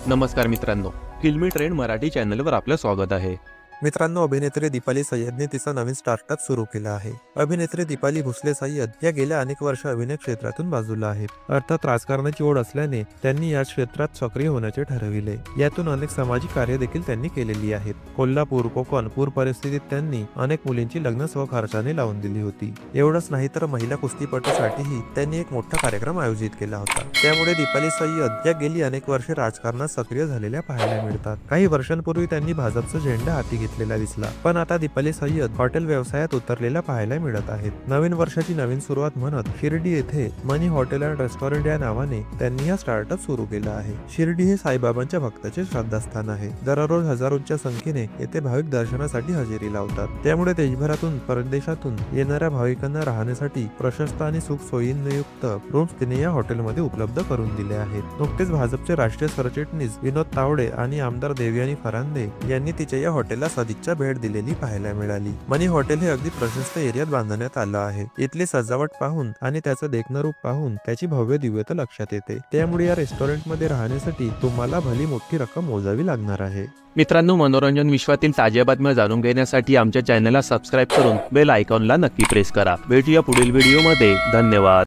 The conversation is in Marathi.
नमस्कार मित्रांनो, फिल्मी ट्रेंड मराठी चॅनलवर आपलं स्वागत आहे। मित्रांनो, अभिनेत्री दीपाली सय्यदने तिचा नवीन स्टार्टअप सुरू केला आहे। अभिनेत्री दीपाली भोसले सय्यद या गेल्या अनेक वर्ष अभिनय क्षेत्रातून बाजूला आहेत। अर्थात राजकारणाची ओढ असल्याने त्यांनी या क्षेत्रात सक्रिय होण्याचे ठरविले। यातून अनेक सामाजिक कार्य देखील त्यांनी केलेली आहेत। कोल्हापूर, कोकण पूर परिस्थितीत त्यांनी अनेक मुलींची लग्न स्वखर्चाने लावून दिली होती। एवढंच नाही तर महिला कुस्तीपटूसाठीही त्यांनी एक मोठा कार्यक्रम आयोजित केला होता। त्यामुळे दीपाली सय्यद या गेली अनेक वर्षे राजकारणात सक्रिय झालेल्या पाहायला मिळतात। काही वर्षांपूर्वी त्यांनी भाजपचा झेंडा हाती घेतलेला दिसला, पण आता दीपाली सय्यद हॉटेल व्यवसायात उतरलेल्या पाहायला मिळत आहेत। नवीन वर्षाची नवीन सुरुवात म्हणत शिर्डी येथे मनी हॉटेल अँड रेस्टॉरंट या नावाने त्यांनी हा स्टार्टअप सुरू केला आहे। शिर्डी हे साईबाबांच्या भक्ताचे श्रद्धास्थान आहे। दररोज हजारोंच्या संख्येने येथे भाविक दर्शनासाठी हजेरी लावतात। त्यामुळे देशभरातून परदेशातून येणाऱ्या भाविकांना राहण्यासाठी प्रशस्त आणि सुख सोयींयुक्त रूम्स तिने या हॉटेलमध्ये उपलब्ध करून दिले आहेत। नुकतेच भाजपचे राष्ट्रीय सरचिटणीस विनोद तावडे आणि आमदार देवयानी फरांदे यांनी तिच्या या हॉटेलला सदिच्छा भेट दिलेली पाहायला मिळाली। मनी हॉटेल हे अगदी प्रशस्त एरियात बांधण्यात आलं आहे। इथली सजावट पाहून आणि त्याचं देखणं रूप पाहून त्याची भव्य दिव्यता लक्षात येते। त्यामुळे या रेस्टॉरंटमध्ये राहण्यासाठी तुम्हाला भली मोठी रक्कम मोजावी लागणार आहे। मित्रांनो, मनोरंजन विश्वातील ताज्या बातम्या जाणून घेण्यासाठी आमच्या चॅनलला सबस्क्राईब करून बेल आयकॉनला नक्की प्रेस करा। भेटूया पुढील व्हिडिओमध्ये। धन्यवाद।